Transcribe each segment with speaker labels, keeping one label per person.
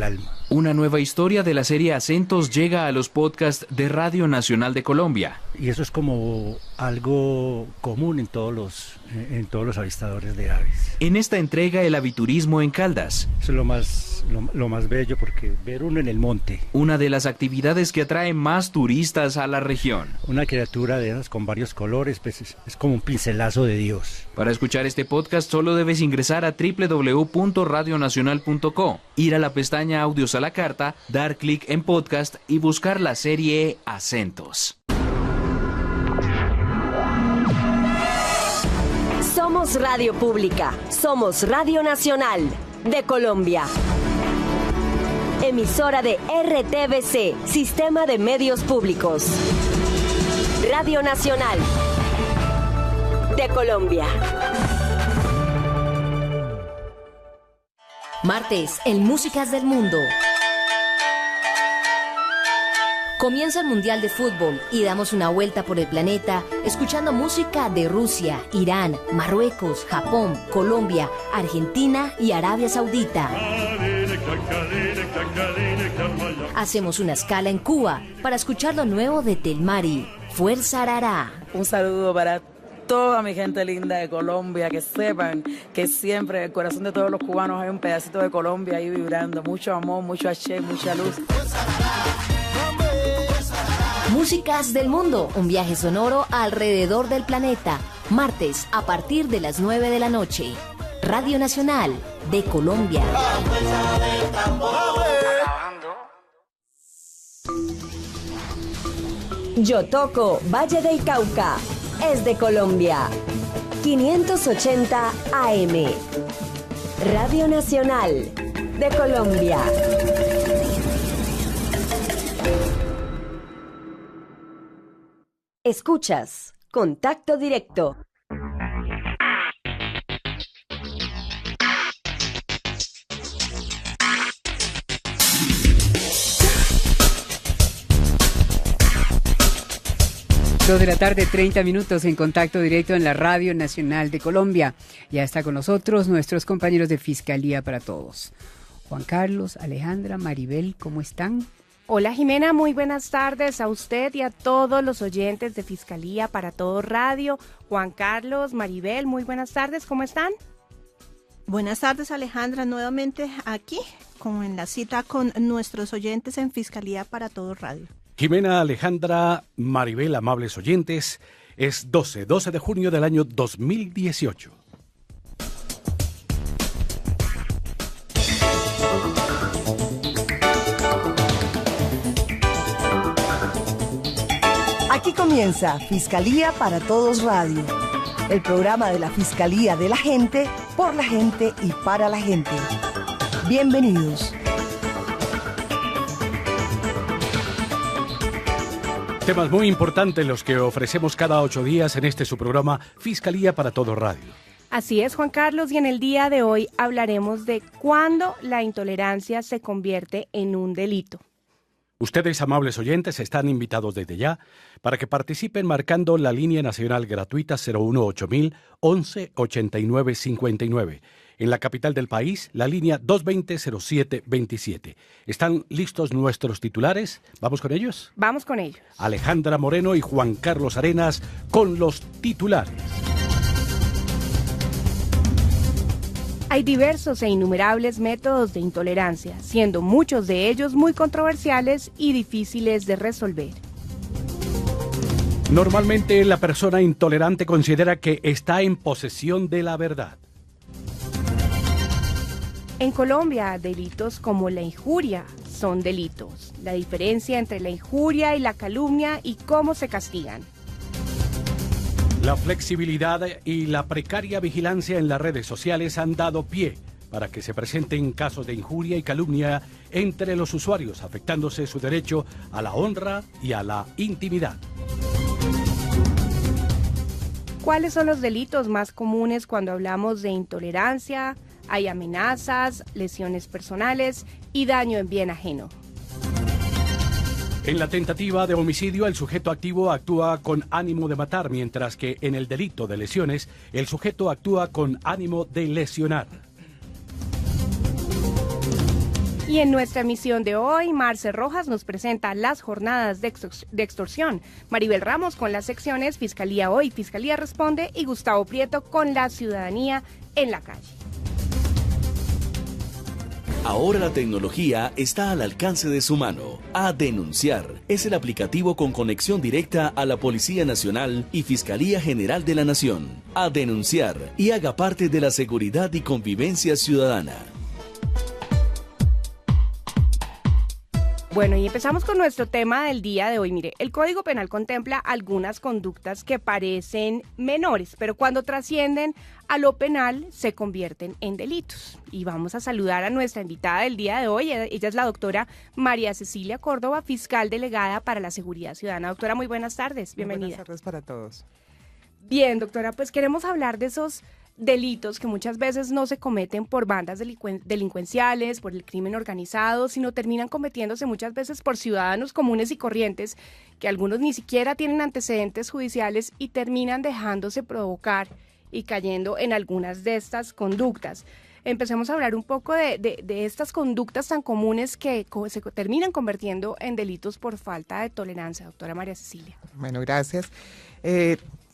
Speaker 1: alma.
Speaker 2: Una nueva historia de la serie Acentos llega a los podcasts de Radio Nacional de Colombia.
Speaker 1: Y eso es como algo común en todos los avistadores de aves.
Speaker 2: En esta entrega, el aviturismo en Caldas.
Speaker 1: Eso es lo más bello, porque ver uno en el monte.
Speaker 2: Una de las actividades que atrae más turistas a la región.
Speaker 1: Una criatura de esas con varios colores, pues es como un pincelazo de Dios.
Speaker 2: Para escuchar este podcast solo debes ingresar a www.radionacional.co, ir a la pestaña Audios a la carta, dar clic en podcast y buscar la serie Acentos.
Speaker 3: Somos Radio Pública, somos Radio Nacional de Colombia. Emisora de RTBC, Sistema de Medios Públicos. Radio Nacional de Colombia.
Speaker 4: Martes, en Músicas del Mundo. Comienza el Mundial de Fútbol y damos una vuelta por el planeta escuchando música de Rusia, Irán, Marruecos, Japón, Colombia, Argentina y Arabia Saudita. Hacemos una escala en Cuba para escuchar lo nuevo de Telmari, Fuerza Arará.
Speaker 5: Un saludo para toda mi gente linda de Colombia, que sepan que siempre en el corazón de todos los cubanos hay un pedacito de Colombia ahí vibrando. Mucho amor, mucho haché, mucha luz.
Speaker 4: Músicas del Mundo, un viaje sonoro alrededor del planeta. Martes a partir de las 9 de la noche. Radio Nacional de Colombia.
Speaker 3: Yo toco Valle del Cauca, es de Colombia. 580 AM. Radio Nacional de Colombia. Escuchas Contacto Directo.
Speaker 6: Dos de la tarde, 30 minutos en Contacto Directo en la Radio Nacional de Colombia. Ya está con nosotros nuestros compañeros de Fiscalía para Todos. Juan Carlos, Alejandra, Maribel, ¿cómo están?
Speaker 7: Hola Jimena, muy buenas tardes a usted y a todos los oyentes de Fiscalía para Todo Radio. Juan Carlos, Maribel, muy buenas tardes, ¿cómo están?
Speaker 8: Buenas tardes Alejandra, nuevamente aquí como en la cita con nuestros oyentes en Fiscalía para Todo Radio.
Speaker 9: Jimena, Alejandra, Maribel, amables oyentes, es 12 de junio del año 2018.
Speaker 10: Aquí comienza Fiscalía para Todos Radio, el programa de la Fiscalía de la gente, por la gente y para la gente. Bienvenidos.
Speaker 9: Temas muy importantes los que ofrecemos cada 8 días en este su programa Fiscalía para Todo Radio.
Speaker 7: Así es, Juan Carlos, y en el día de hoy hablaremos de cuándo la intolerancia se convierte en un delito.
Speaker 9: Ustedes, amables oyentes, están invitados desde ya para que participen marcando la línea nacional gratuita 018.000 11 89 59. En la capital del país, la línea 220-0727. ¿Están listos nuestros titulares? ¿Vamos con ellos?
Speaker 7: Vamos con ellos.
Speaker 9: Alejandra Moreno y Juan Carlos Arenas con los titulares.
Speaker 7: Hay diversos e innumerables métodos de intolerancia, siendo muchos de ellos muy controversiales y difíciles de resolver.
Speaker 9: Normalmente la persona intolerante considera que está en posesión de la verdad.
Speaker 7: En Colombia, delitos como la injuria son delitos. La diferencia entre la injuria y la calumnia y cómo se castigan.
Speaker 9: La flexibilidad y la precaria vigilancia en las redes sociales han dado pie para que se presenten casos de injuria y calumnia entre los usuarios, afectándose su derecho a la honra y a la intimidad.
Speaker 7: ¿Cuáles son los delitos más comunes cuando hablamos de intolerancia? Hay amenazas, lesiones personales y daño en bien ajeno.
Speaker 9: En la tentativa de homicidio, el sujeto activo actúa con ánimo de matar, mientras que en el delito de lesiones, el sujeto actúa con ánimo de lesionar.
Speaker 7: Y Y en nuestra emisión de hoy, Marce Rojas nos presenta las jornadas de extorsión, Maribel Ramos con las secciones Fiscalía Hoy, Fiscalía Responde y Gustavo Prieto con la ciudadanía en la calle.
Speaker 2: Ahora la tecnología está al alcance de su mano. A Denunciar es el aplicativo con conexión directa a la Policía Nacional y Fiscalía General de la Nación. A Denunciar y haga parte de la seguridad y convivencia ciudadana.
Speaker 7: Bueno, y empezamos con nuestro tema del día de hoy. Mire, el Código Penal contempla algunas conductas que parecen menores, pero cuando trascienden a lo penal se convierten en delitos. Y vamos a saludar a nuestra invitada del día de hoy. Ella es la doctora María Cecilia Córdoba, fiscal delegada para la Seguridad Ciudadana. Doctora, muy buenas tardes. Bienvenida.
Speaker 11: Buenas tardes para todos.
Speaker 7: Bien, doctora, pues queremos hablar de esos delitos que muchas veces no se cometen por bandas delincuenciales, por el crimen organizado, sino terminan cometiéndose muchas veces por ciudadanos comunes y corrientes, que algunos ni siquiera tienen antecedentes judiciales y terminan dejándose provocar y cayendo en algunas de estas conductas. Empecemos a hablar un poco de estas conductas tan comunes que se terminan convirtiendo en delitos por falta de tolerancia, doctora María Cecilia.
Speaker 11: Bueno, gracias.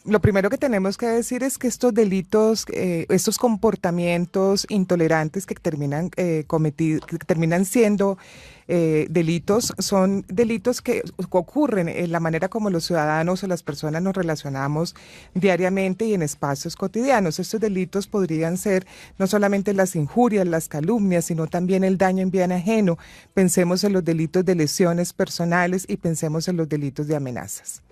Speaker 11: Lo primero que tenemos que decir es que estos delitos, estos comportamientos intolerantes que terminan siendo delitos, son delitos que ocurren en la manera como los ciudadanos o las personas nos relacionamos diariamente y en espacios cotidianos. Estos delitos podrían ser no solamente las injurias, las calumnias, sino también el daño en bien ajeno. Pensemos en los delitos de lesiones personales y pensemos en los delitos de amenazas.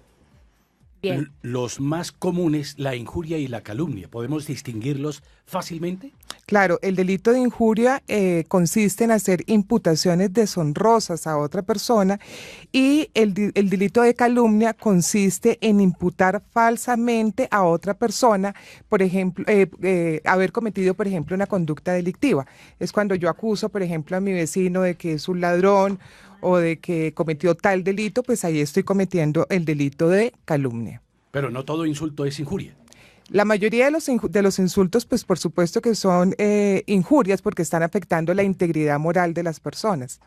Speaker 9: Bien. Los más comunes, la injuria y la calumnia, ¿podemos distinguirlos fácilmente?
Speaker 11: Claro, el delito de injuria consiste en hacer imputaciones deshonrosas a otra persona y el delito de calumnia consiste en imputar falsamente a otra persona, por ejemplo, haber cometido, por ejemplo, una conducta delictiva. Es cuando yo acuso, por ejemplo, a mi vecino de que es un ladrón o de que cometió tal delito, pues ahí estoy cometiendo el delito de calumnia.
Speaker 9: Pero no todo insulto es injuria.
Speaker 11: La mayoría de los insultos, pues por supuesto que son injurias porque están afectando la integridad moral de las personas.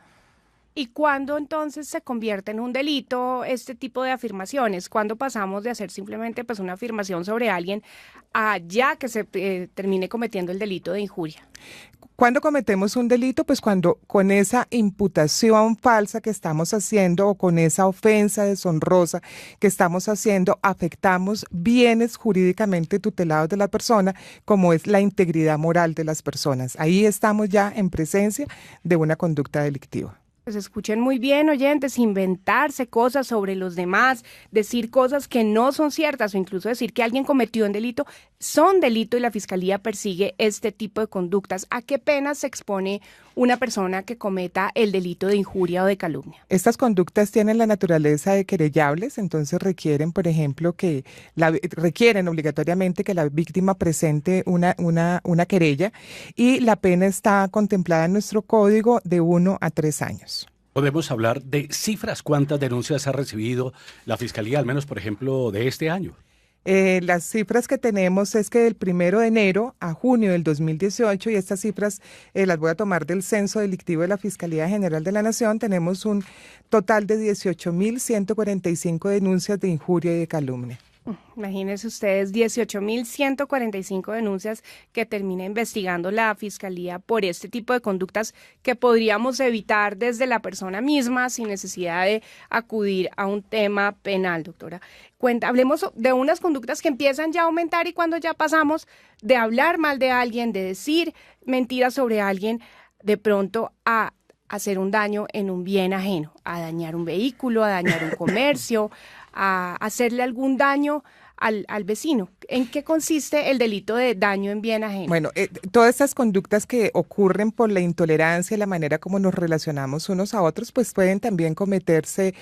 Speaker 7: ¿Y cuándo entonces se convierte en un delito este tipo de afirmaciones? ¿Cuándo pasamos de hacer simplemente pues una afirmación sobre alguien a ya que se termine cometiendo el delito de injuria?
Speaker 11: ¿Cuándo cometemos un delito? Pues cuando con esa imputación falsa que estamos haciendo o con esa ofensa deshonrosa que estamos haciendo, afectamos bienes jurídicamente tutelados de la persona, como es la integridad moral de las personas. Ahí estamos ya en presencia de una conducta delictiva.
Speaker 7: Pues escuchen muy bien, oyentes, inventarse cosas sobre los demás, decir cosas que no son ciertas o incluso decir que alguien cometió un delito, son delito y la Fiscalía persigue este tipo de conductas. ¿A qué pena se expone una persona que cometa el delito de injuria o de calumnia?
Speaker 11: Estas conductas tienen la naturaleza de querellables, entonces requieren, por ejemplo, requieren obligatoriamente que la víctima presente una querella y la pena está contemplada en nuestro código de 1 a 3 años.
Speaker 9: ¿Podemos hablar de cifras? ¿Cuántas denuncias ha recibido la Fiscalía, al menos, por ejemplo, de este año?
Speaker 11: Las cifras que tenemos es que del 1 de enero a junio del 2018, y estas cifras las voy a tomar del Censo Delictivo de la Fiscalía General de la Nación, tenemos un total de 18.145 denuncias de injuria y de calumnia.
Speaker 7: Imagínense ustedes, 18.145 denuncias que termina investigando la Fiscalía por este tipo de conductas que podríamos evitar desde la persona misma sin necesidad de acudir a un tema penal, doctora. Hablemos de unas conductas que empiezan ya a aumentar y cuando ya pasamos de hablar mal de alguien, de decir mentiras sobre alguien, de pronto a hacer un daño en un bien ajeno, a dañar un vehículo, a dañar un comercio, a hacerle algún daño al vecino. ¿En qué consiste el delito de daño en bien ajeno?
Speaker 11: Bueno, todas estas conductas que ocurren por la intolerancia y la manera como nos relacionamos unos a otros, pues pueden también cometerse,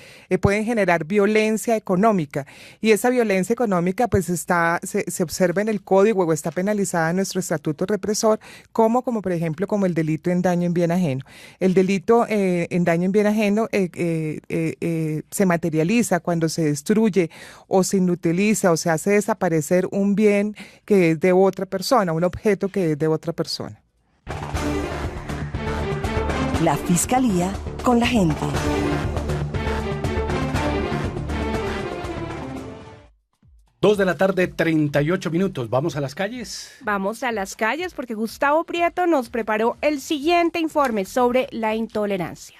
Speaker 11: pueden generar violencia económica. Y esa violencia económica pues se observa en el código o está penalizada en nuestro estatuto represor como por ejemplo, como el delito en daño en bien ajeno. El delito en daño en bien ajeno se materializa cuando se destruye o se inutiliza o se hace desaparecer un bien que es de otra persona, un objeto que es de otra persona.
Speaker 10: La Fiscalía con la gente.
Speaker 9: Dos de la tarde, 38 minutos. ¿Vamos a las calles?
Speaker 7: Vamos a las calles porque Gustavo Prieto nos preparó el siguiente informe sobre la intolerancia.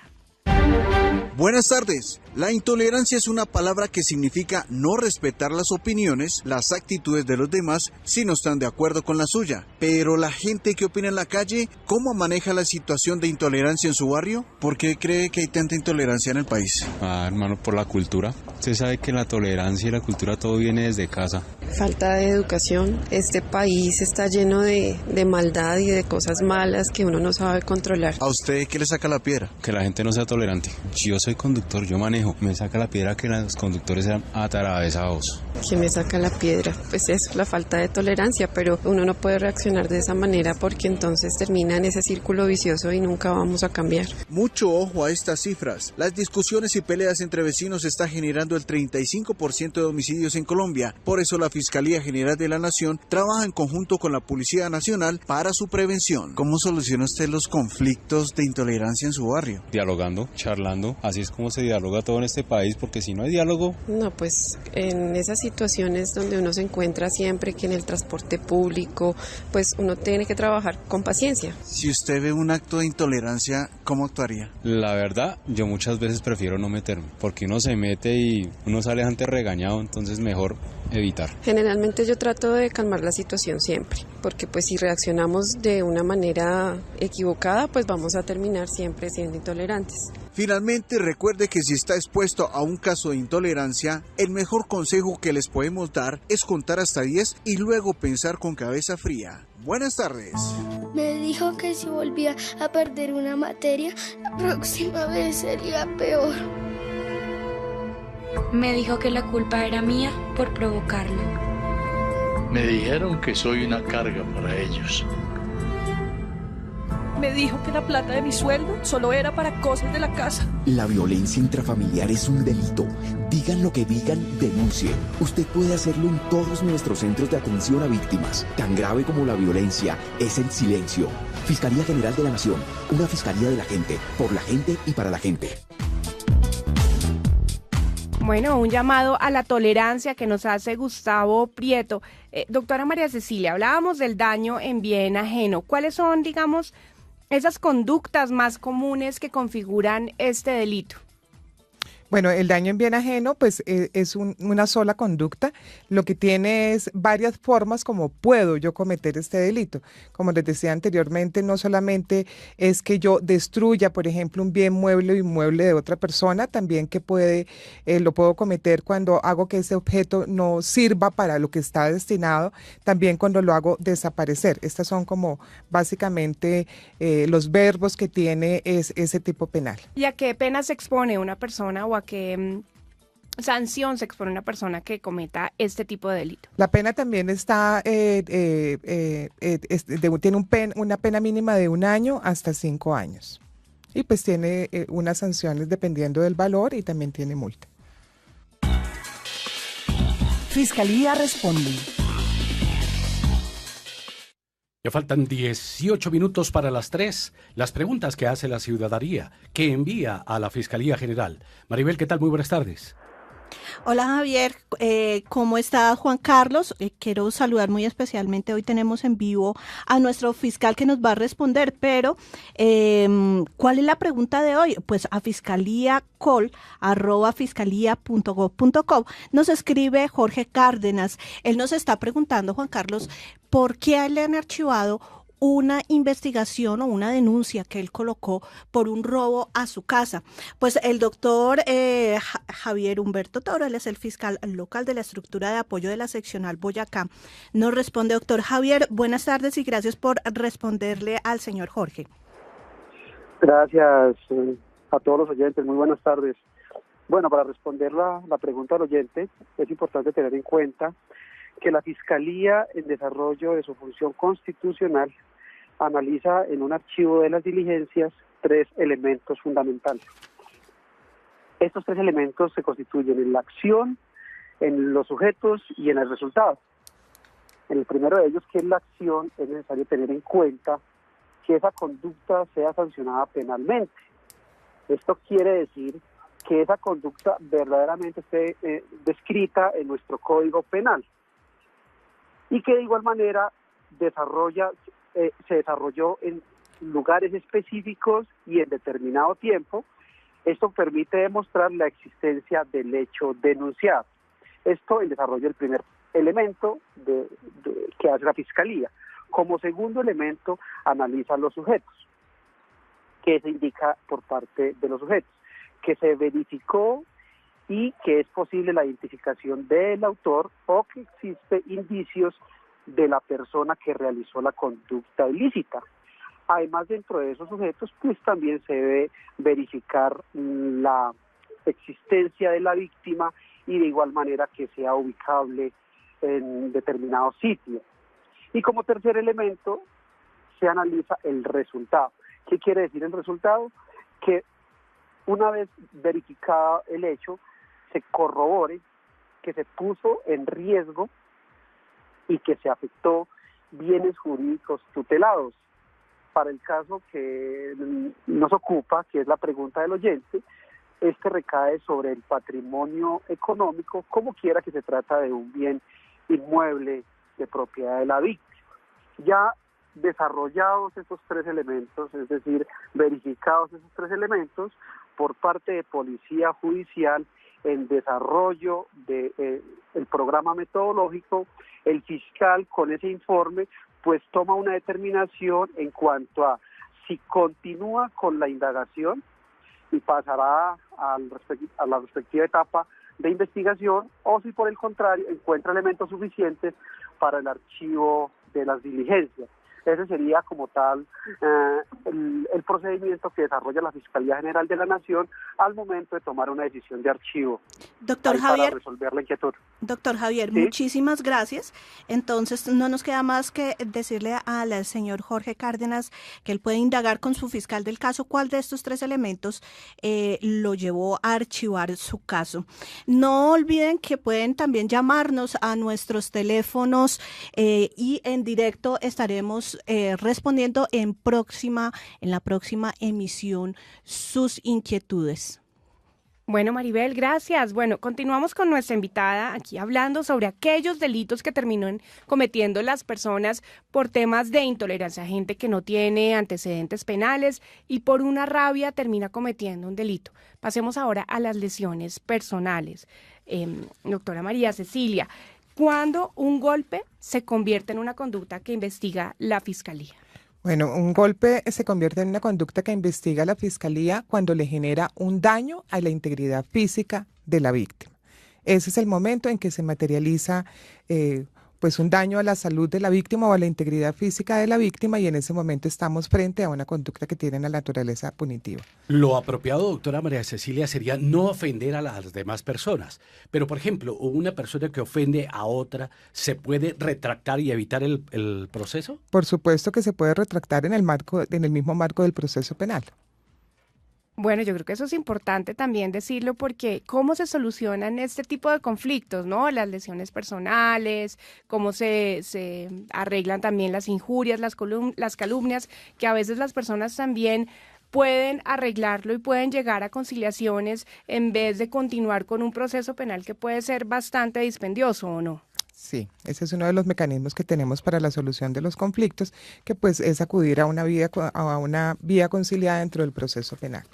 Speaker 12: Buenas tardes. La intolerancia es una palabra que significa no respetar las opiniones, las actitudes de los demás si no están de acuerdo con la suya. Pero la gente que opina en la calle, ¿cómo maneja la situación de intolerancia en su barrio? ¿Por qué cree que hay tanta intolerancia en el país?
Speaker 13: Hermano, por la cultura. Usted sabe que la tolerancia y la cultura todo viene desde casa.
Speaker 14: Falta de educación. Este país está lleno de maldad y de cosas malas que uno no sabe controlar.
Speaker 12: ¿A usted qué le saca la piedra?
Speaker 13: Que la gente no sea tolerante. Yo soy conductor, yo manejo. Me saca la piedra que los conductores sean atravesados.
Speaker 14: ¿Qué me saca la piedra? Pues eso, la falta de tolerancia, pero uno no puede reaccionar de esa manera porque entonces termina en ese círculo vicioso y nunca vamos a cambiar.
Speaker 12: Mucho ojo a estas cifras. Las discusiones y peleas entre vecinos están generando el 35% de homicidios en Colombia. Por eso la Fiscalía General de la Nación trabaja en conjunto con la Policía Nacional para su prevención. ¿Cómo soluciona usted los conflictos de intolerancia en su barrio?
Speaker 13: Dialogando, charlando, así es como se dialoga todo en este país, porque si no hay diálogo...
Speaker 14: No, pues en esas situaciones donde uno se encuentra siempre que en el transporte público, pues uno tiene que trabajar con paciencia.
Speaker 12: Si usted ve un acto de intolerancia, ¿cómo actuaría?
Speaker 13: La verdad, yo muchas veces prefiero no meterme, porque uno se mete y uno sale antes regañado, entonces mejor evitar.
Speaker 14: Generalmente yo trato de calmar la situación siempre, porque pues si reaccionamos de una manera equivocada, pues vamos a terminar siempre siendo intolerantes.
Speaker 12: Finalmente, recuerde que si está expuesto a un caso de intolerancia, el mejor consejo que les podemos dar es contar hasta 10 y luego pensar con cabeza fría. Buenas tardes.
Speaker 15: Me dijo que si volvía a perder una materia, la próxima vez sería peor.
Speaker 16: Me dijo que la culpa era mía por provocarlo.
Speaker 17: Me dijeron que soy una carga para ellos.
Speaker 18: Me dijo que la plata de mi sueldo solo era para cosas de la casa.
Speaker 19: La violencia intrafamiliar es un delito. Digan lo que digan, denuncien. Usted puede hacerlo en todos nuestros centros de atención a víctimas. Tan grave como la violencia es el silencio. Fiscalía General de la Nación. Una fiscalía de la gente, por la gente y para la gente.
Speaker 7: Bueno, un llamado a la tolerancia que nos hace Gustavo Prieto. Doctora María Cecilia, hablábamos del daño en bien ajeno. ¿Cuáles son, digamos, esas conductas más comunes que configuran este delito?
Speaker 11: Bueno, el daño en bien ajeno pues es una sola conducta. Lo que tiene es varias formas como puedo yo cometer este delito. Como les decía anteriormente, no solamente es que yo destruya, por ejemplo, un bien mueble o inmueble de otra persona, también que lo puedo cometer cuando hago que ese objeto no sirva para lo que está destinado, también cuando lo hago desaparecer. Estas son como básicamente los verbos que tiene ese tipo penal.
Speaker 7: ¿Y a qué pena se expone una persona o a qué sanción se expone una persona que cometa este tipo de delito?
Speaker 11: La pena también está tiene una pena mínima de 1 año hasta 5 años. Y pues tiene unas sanciones dependiendo del valor y también tiene multa.
Speaker 10: Fiscalía responde.
Speaker 9: Ya faltan 18 minutos para las 3. Las preguntas que hace la ciudadanía, que envía a la Fiscalía General. Maribel, ¿qué tal? Muy buenas tardes.
Speaker 8: Hola Javier, ¿cómo está Juan Carlos? Quiero saludar muy especialmente, hoy tenemos en vivo a nuestro fiscal que nos va a responder, pero ¿cuál es la pregunta de hoy? Pues a fiscaliacol@fiscalia.gov.co nos escribe Jorge Cárdenas. Él nos está preguntando, Juan Carlos, ¿por qué le han archivado una investigación o una denuncia que él colocó por un robo a su casa? Pues el doctor Javier Humberto Toro, él es el fiscal local de la estructura de apoyo de la seccional Boyacá, nos responde. Doctor Javier, buenas tardes y gracias por responderle al señor Jorge.
Speaker 20: Gracias a todos los oyentes, muy buenas tardes. Bueno, para responder la pregunta del oyente, es importante tener en cuenta que la Fiscalía, en desarrollo de su función constitucional, analiza en un archivo de las diligencias 3 elementos fundamentales. Estos 3 elementos se constituyen en la acción, en los sujetos y en el resultado. En el primero de ellos, que es la acción, es necesario tener en cuenta que esa conducta sea sancionada penalmente. Esto quiere decir que esa conducta verdaderamente esté descrita en nuestro Código Penal y que de igual manera se desarrolló en lugares específicos y en determinado tiempo. Esto permite demostrar la existencia del hecho denunciado. Esto en desarrollo del primer elemento que hace la Fiscalía. Como segundo elemento, analiza los sujetos, que se indica por parte de los sujetos, que se verificó y que es posible la identificación del autor o que existe indicios de la persona que realizó la conducta ilícita. Además, dentro de esos sujetos, pues también se debe verificar la existencia de la víctima y de igual manera que sea ubicable en determinado sitio. Y como tercer elemento, se analiza el resultado. ¿Qué quiere decir el resultado? Que una vez verificado el hecho, se corrobore que se puso en riesgo y que se afectó bienes jurídicos tutelados. Para el caso que nos ocupa, que es la pregunta del oyente, este recae sobre el patrimonio económico, como quiera que se trata de un bien inmueble de propiedad de la víctima. Ya desarrollados estos tres elementos, es decir, verificados esos tres elementos por parte de Policía Judicial en desarrollo del programa metodológico, el fiscal con ese informe pues toma una determinación en cuanto a si continúa con la indagación y pasará a la respectiva etapa de investigación o si por el contrario encuentra elementos suficientes para el archivo de las diligencias. Ese sería como tal el procedimiento que desarrolla la Fiscalía General de la Nación al momento de tomar una decisión de archivo.
Speaker 8: Doctor Javier,
Speaker 20: para resolver la inquietud.
Speaker 8: Doctor Javier,
Speaker 20: ¿Sí?
Speaker 8: Muchísimas gracias. Entonces no nos queda más que decirle al señor Jorge Cárdenas que él puede indagar con su fiscal del caso cuál de estos tres elementos lo llevó a archivar su caso. No olviden que pueden también llamarnos a nuestros teléfonos y en directo estaremos respondiendo en la próxima emisión sus inquietudes.
Speaker 7: Bueno, Maribel, gracias. Bueno, continuamos con nuestra invitada aquí hablando sobre aquellos delitos que terminan cometiendo las personas por temas de intolerancia, gente que no tiene antecedentes penales y por una rabia termina cometiendo un delito. Pasemos ahora a las lesiones personales. Doctora María Cecilia, ¿cuándo un golpe se convierte en una conducta que investiga la Fiscalía?
Speaker 11: Bueno, un golpe se convierte en una conducta que investiga la Fiscalía cuando le genera un daño a la integridad física de la víctima. Ese es el momento en que se materializa pues un daño a la salud de la víctima o a la integridad física de la víctima y en ese momento estamos frente a una conducta que tiene una naturaleza punitiva.
Speaker 9: Lo apropiado, doctora María Cecilia, sería no ofender a las demás personas. Pero, por ejemplo, una persona que ofende a otra, ¿se puede retractar y evitar el proceso?
Speaker 11: Por supuesto que se puede retractar en el mismo marco del proceso penal.
Speaker 7: Bueno, yo creo que eso es importante también decirlo porque cómo se solucionan este tipo de conflictos, ¿no? Las lesiones personales, cómo se arreglan también las injurias, las calumnias, que a veces las personas también pueden arreglarlo y pueden llegar a conciliaciones en vez de continuar con un proceso penal que puede ser bastante dispendioso, ¿o no?
Speaker 11: Sí, ese es uno de los mecanismos que tenemos para la solución de los conflictos, que pues es acudir a una vía conciliada dentro del proceso penal.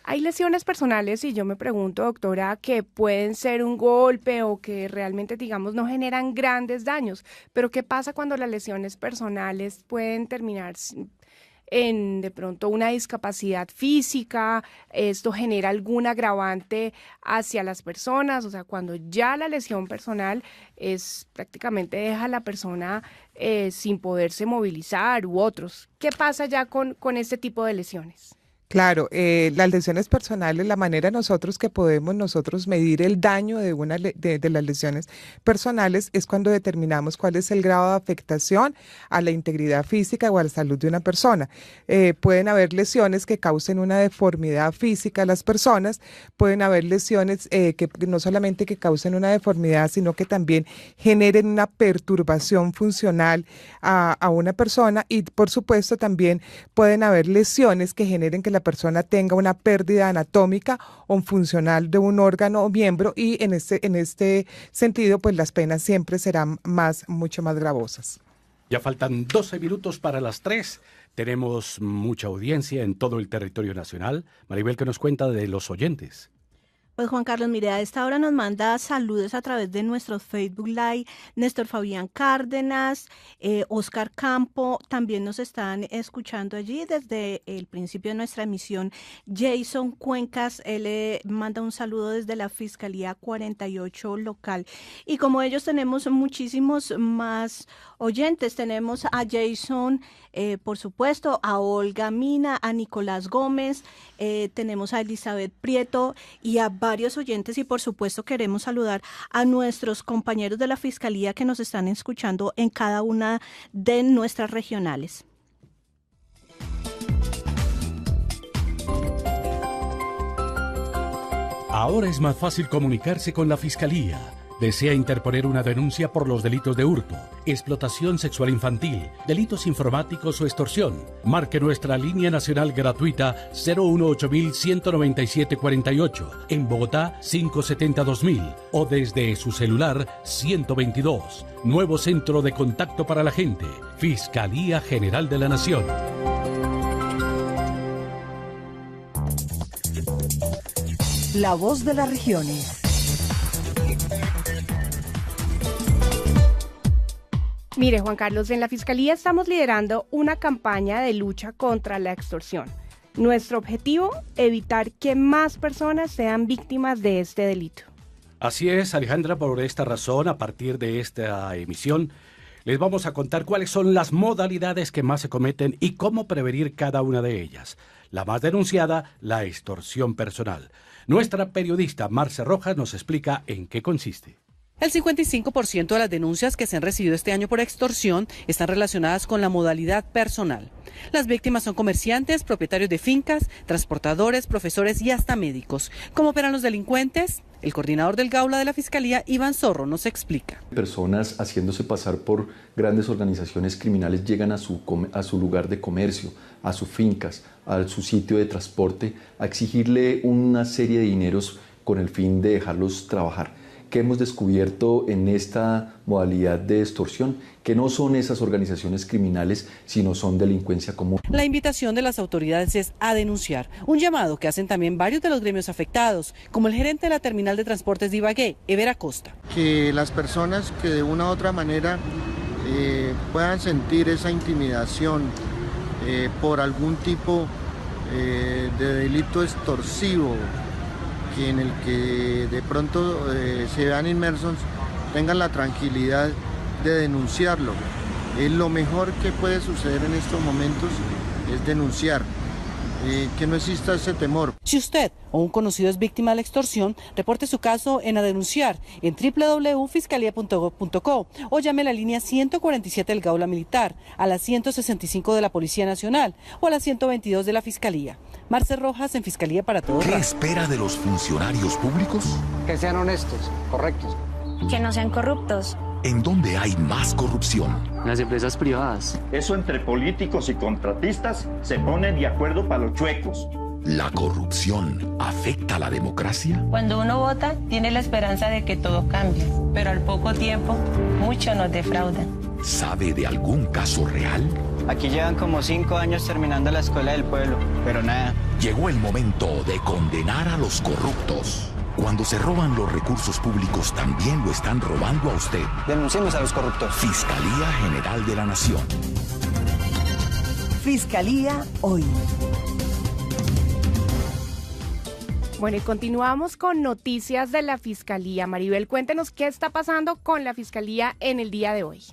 Speaker 7: Hay lesiones personales y yo me pregunto, doctora, que pueden ser un golpe o que realmente, digamos, no generan grandes daños, pero ¿qué pasa cuando las lesiones personales pueden terminar en de pronto una discapacidad física? ¿Esto genera algún agravante hacia las personas? O sea, cuando ya la lesión personal prácticamente deja a la persona sin poderse movilizar u otros. ¿Qué pasa ya con este tipo de lesiones?
Speaker 11: Claro, las lesiones personales, la manera nosotros que podemos nosotros medir el daño de las lesiones personales es cuando determinamos cuál es el grado de afectación a la integridad física o a la salud de una persona. Pueden haber lesiones que causen una deformidad física a las personas, pueden haber lesiones que no solamente que causen una deformidad, sino que también generen una perturbación funcional a una persona, y por supuesto también pueden haber lesiones que generen que la persona tenga una pérdida anatómica o funcional de un órgano o miembro, y en este sentido pues las penas siempre serán mucho más gravosas.
Speaker 9: Ya faltan 12 minutos para las 3. Tenemos mucha audiencia en todo el territorio nacional. Maribel, ¿qué nos cuenta de los oyentes?
Speaker 8: Pues Juan Carlos, mire, a esta hora nos manda saludos a través de nuestro Facebook Live, Néstor Fabián Cárdenas, Oscar Campo, también nos están escuchando allí desde el principio de nuestra emisión. Jason Cuencas, él manda un saludo desde la Fiscalía 48 local. Y como ellos tenemos muchísimos más oyentes, tenemos a Jason, por supuesto, a Olga Mina, a Nicolás Gómez, tenemos a Elizabeth Prieto y a varios oyentes, y por supuesto queremos saludar a nuestros compañeros de la Fiscalía que nos están escuchando en cada una de nuestras regionales.
Speaker 9: Ahora es más fácil comunicarse con la Fiscalía. ¿Desea interponer una denuncia por los delitos de hurto, explotación sexual infantil, delitos informáticos o extorsión? Marque nuestra línea nacional gratuita 018-197-48, en Bogotá 570-2000 o desde su celular 122. Nuevo centro de contacto para la gente, Fiscalía General de la Nación.
Speaker 10: La voz de las regiones.
Speaker 7: Mire, Juan Carlos, en la Fiscalía estamos liderando una campaña de lucha contra la extorsión. Nuestro objetivo, evitar que más personas sean víctimas de este delito.
Speaker 9: Así es, Alejandra, por esta razón, a partir de esta emisión, les vamos a contar cuáles son las modalidades que más se cometen y cómo prevenir cada una de ellas. La más denunciada, la extorsión personal. Nuestra periodista Marce Rojas nos explica en qué consiste.
Speaker 21: El 55% de las denuncias que se han recibido este año por extorsión están relacionadas con la modalidad personal. Las víctimas son comerciantes, propietarios de fincas, transportadores, profesores y hasta médicos. ¿Cómo operan los delincuentes? El coordinador del Gaula de la Fiscalía, Iván Zorro, nos explica.
Speaker 22: Personas haciéndose pasar por grandes organizaciones criminales llegan a su lugar de comercio, a sus fincas, a su sitio de transporte, a exigirle una serie de dineros con el fin de dejarlos trabajar. ¿Qué hemos descubierto en esta modalidad de extorsión? Que no son esas organizaciones criminales, sino son delincuencia común.
Speaker 21: La invitación de las autoridades es a denunciar, un llamado que hacen también varios de los gremios afectados, como el gerente de la terminal de transportes de Ibagué, Ever Acosta.
Speaker 23: Que las personas que de una u otra manera puedan sentir esa intimidación por algún tipo de delito extorsivo, que en el que de pronto se vean inmersos, tengan la tranquilidad de denunciarlo. Lo mejor que puede suceder en estos momentos es denunciar, que no exista ese temor.
Speaker 21: Si usted o un conocido es víctima de la extorsión, reporte su caso en A Denunciar en www.fiscalia.gov.co o llame a la línea 147 del Gaula Militar, a la 165 de la Policía Nacional o a la 122 de la Fiscalía. Marce Rojas en Fiscalía para Todos.
Speaker 24: ¿Qué espera de los funcionarios públicos?
Speaker 25: Que sean honestos, correctos.
Speaker 16: Que no sean corruptos.
Speaker 24: ¿En dónde hay más corrupción?
Speaker 26: Las empresas privadas.
Speaker 27: Eso entre políticos y contratistas se pone de acuerdo para los chuecos.
Speaker 24: ¿La corrupción afecta a la democracia?
Speaker 28: Cuando uno vota, tiene la esperanza de que todo cambie, pero al poco tiempo, muchos nos defraudan.
Speaker 24: ¿Sabe de algún caso real?
Speaker 26: Aquí llevan como 5 años terminando la escuela del pueblo, pero nada.
Speaker 24: Llegó el momento de condenar a los corruptos. Cuando se roban los recursos públicos, también lo están robando a usted.
Speaker 26: Denunciemos a los corruptos.
Speaker 24: Fiscalía General de la Nación.
Speaker 10: Fiscalía hoy.
Speaker 7: Bueno, y continuamos con noticias de la Fiscalía. Maribel, cuéntenos qué está pasando con la Fiscalía en el día de hoy.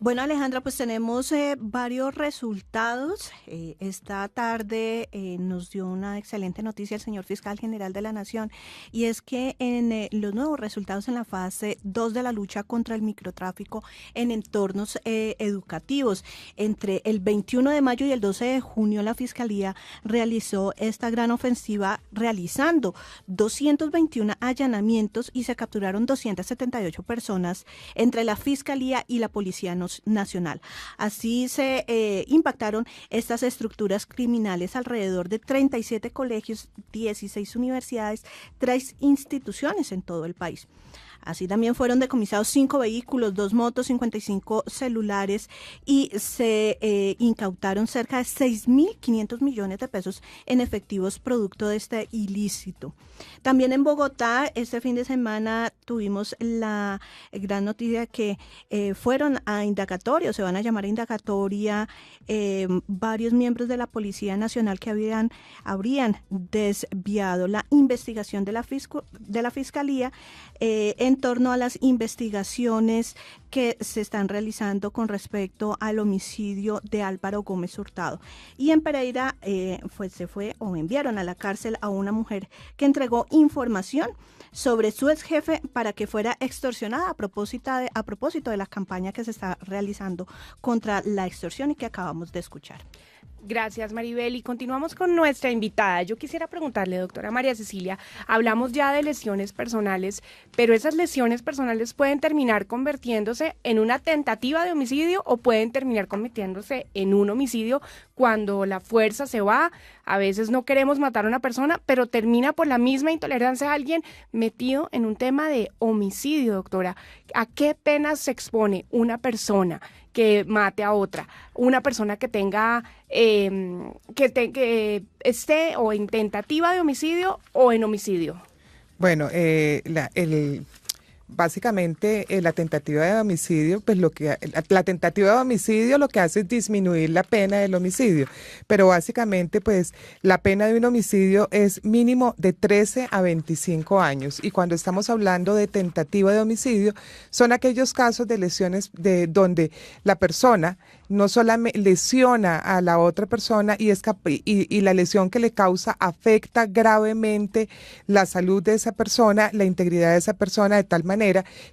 Speaker 8: Bueno, Alejandra, pues tenemos varios resultados. Esta tarde nos dio una excelente noticia el señor fiscal general de la Nación, y es que en los nuevos resultados en la fase 2 de la lucha contra el microtráfico en entornos educativos, entre el 21 de mayo y el 12 de junio, la Fiscalía realizó esta gran ofensiva realizando 221 allanamientos y se capturaron 278 personas entre la Fiscalía y la Policía Nacional. Así se impactaron estas estructuras criminales alrededor de 37 colegios, 16 universidades, 3 instituciones en todo el país. Así también fueron decomisados 5 vehículos, 2 motos, 55 celulares y se incautaron cerca de 6.500 millones de pesos en efectivos producto de este ilícito. También en Bogotá, este fin de semana tuvimos la gran noticia que fueron a indagatoria, se van a llamar a indagatoria varios miembros de la Policía Nacional que habrían desviado la investigación de la Fiscalía en torno a las investigaciones que se están realizando con respecto al homicidio de Álvaro Gómez Hurtado. Y en Pereira enviaron a la cárcel a una mujer que entregó información sobre su ex jefe para que fuera extorsionada a propósito de la campaña que se está realizando contra la extorsión y que acabamos de escuchar.
Speaker 7: Gracias, Maribel. Y continuamos con nuestra invitada. Yo quisiera preguntarle, doctora María Cecilia, hablamos ya de lesiones personales, pero esas lesiones personales pueden terminar convirtiéndose en una tentativa de homicidio o pueden terminar convirtiéndose en un homicidio cuando la fuerza se va. A veces no queremos matar a una persona, pero termina por la misma intolerancia a alguien metido en un tema de homicidio, doctora. ¿A qué penas se expone una persona que mate a otra? Una persona que tenga que esté o en tentativa de homicidio o en homicidio.
Speaker 11: Bueno, básicamente la tentativa de homicidio, pues la tentativa de homicidio lo que hace es disminuir la pena del homicidio, pero básicamente pues la pena de un homicidio es mínimo de 13 a 25 años, y cuando estamos hablando de tentativa de homicidio son aquellos casos de lesiones donde la persona no solamente lesiona a la otra persona y la lesión que le causa afecta gravemente la salud de esa persona, la integridad de esa persona, de tal manera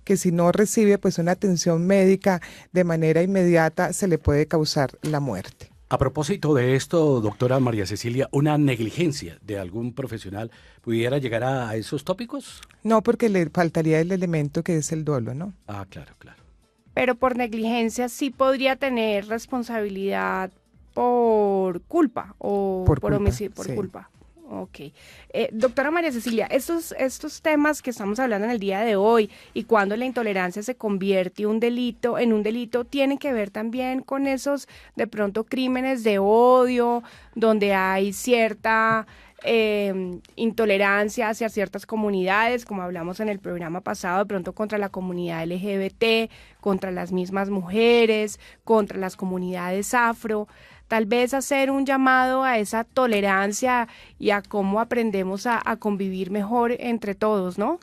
Speaker 11: que si no recibe pues una atención médica de manera inmediata se le puede causar la muerte.
Speaker 9: A propósito de esto, doctora María Cecilia, ¿una negligencia de algún profesional pudiera llegar a esos tópicos?
Speaker 11: No, porque le faltaría el elemento que es el dolo, ¿no?
Speaker 9: Ah, claro, claro.
Speaker 7: Pero por negligencia sí podría tener responsabilidad por culpa o por homicidio, por culpa. Ok. Doctora María Cecilia, estos temas que estamos hablando en el día de hoy y cuando la intolerancia se convierte en un delito, tienen que ver también con esos, de pronto, crímenes de odio, donde hay cierta intolerancia hacia ciertas comunidades, como hablamos en el programa pasado, de pronto contra la comunidad LGBT, contra las mismas mujeres, contra las comunidades afro. Tal vez hacer un llamado a esa tolerancia y a cómo aprendemos a convivir mejor entre todos, ¿no?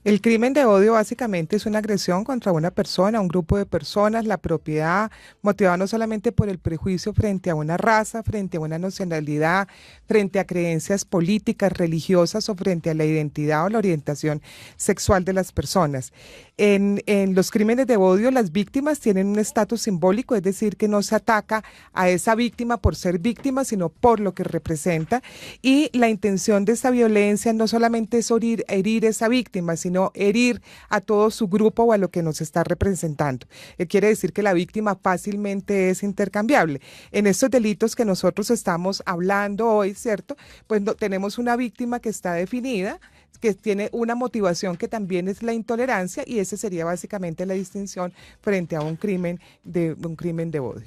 Speaker 11: El crimen de odio básicamente es una agresión contra una persona, un grupo de personas, la propiedad, motivada no solamente por el prejuicio frente a una raza, frente a una nacionalidad, frente a creencias políticas, religiosas o frente a la identidad o la orientación sexual de las personas. En los crímenes de odio, las víctimas tienen un estatus simbólico, es decir, que no se ataca a esa víctima por ser víctima, sino por lo que representa, y la intención de esta violencia no solamente es herir a esa víctima, sino herir a todo su grupo o a lo que nos está representando. Quiere decir que la víctima fácilmente es intercambiable. En estos delitos que nosotros estamos hablando hoy, ¿cierto? Pues tenemos una víctima que está definida, que tiene una motivación que también es la intolerancia, y esa sería básicamente la distinción frente a un crimen de odio.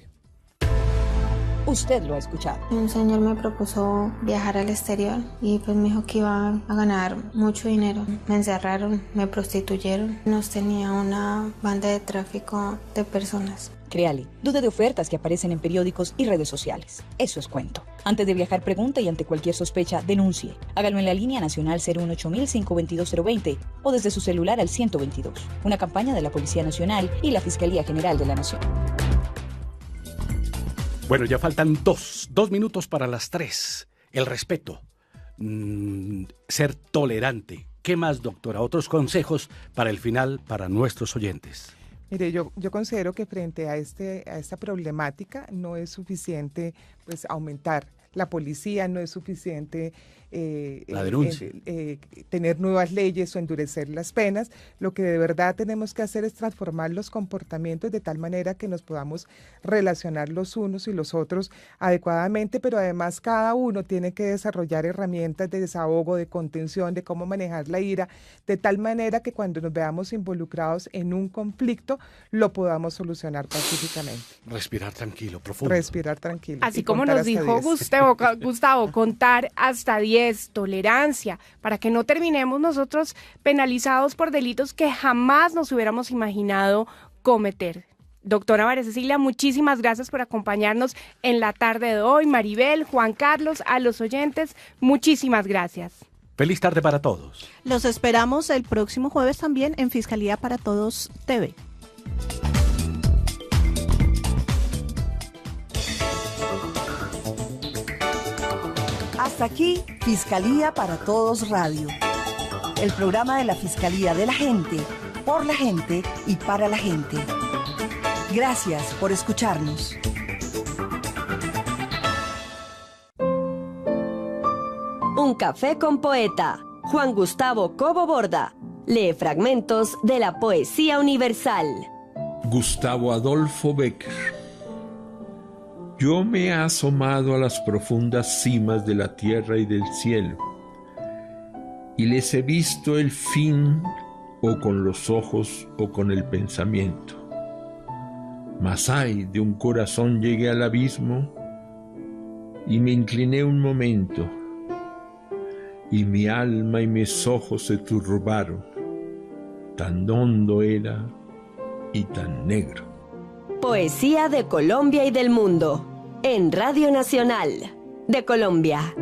Speaker 1: Usted lo ha escuchado.
Speaker 2: Un señor me propuso viajar al exterior y pues me dijo que iba a ganar mucho dinero. Me encerraron, me prostituyeron. Nos tenía una banda de tráfico de personas.
Speaker 1: Créale, dude de ofertas que aparecen en periódicos y redes sociales. Eso es cuento. Antes de viajar, pregunte y ante cualquier sospecha, denuncie. Hágalo en la línea nacional 018-522-020 o desde su celular al 122. Una campaña de la Policía Nacional y la Fiscalía General de la Nación.
Speaker 9: Bueno, ya faltan dos minutos para las 3. El respeto. Ser tolerante. ¿Qué más, doctora? Otros consejos para el final, para nuestros oyentes.
Speaker 11: Mire, yo considero que frente a esta problemática no es suficiente pues aumentar la policía, no es suficiente
Speaker 9: la denuncia.
Speaker 11: Tener nuevas leyes o endurecer las penas. Lo que de verdad tenemos que hacer es transformar los comportamientos de tal manera que nos podamos relacionar los unos y los otros adecuadamente, pero además cada uno tiene que desarrollar herramientas de desahogo, de contención, de cómo manejar la ira, de tal manera que cuando nos veamos involucrados en un conflicto lo podamos solucionar pacíficamente.
Speaker 9: Respirar tranquilo, profundo.
Speaker 11: Respirar tranquilo.
Speaker 7: Así como nos dijo Gustavo, contar hasta 10, tolerancia, para que no terminemos nosotros penalizados por delitos que jamás nos hubiéramos imaginado cometer. Doctora María Cecilia, muchísimas gracias por acompañarnos en la tarde de hoy. Maribel, Juan Carlos, a los oyentes, muchísimas gracias.
Speaker 9: Feliz tarde para todos.
Speaker 8: Los esperamos el próximo jueves también en Fiscalía para Todos TV.
Speaker 10: Hasta aquí, Fiscalía para Todos Radio. El programa de la Fiscalía de la Gente, por la gente y para la gente. Gracias por escucharnos.
Speaker 3: Un café con poeta. Juan Gustavo Cobo Borda lee fragmentos de la poesía universal.
Speaker 4: Gustavo Adolfo Bécquer. Yo me he asomado a las profundas cimas de la tierra y del cielo, y les he visto el fin o con los ojos o con el pensamiento. Mas ay, de un corazón llegué al abismo y me incliné un momento, y mi alma y mis ojos se turbaron, tan hondo era y tan negro.
Speaker 3: Poesía de Colombia y del mundo, en Radio Nacional de Colombia.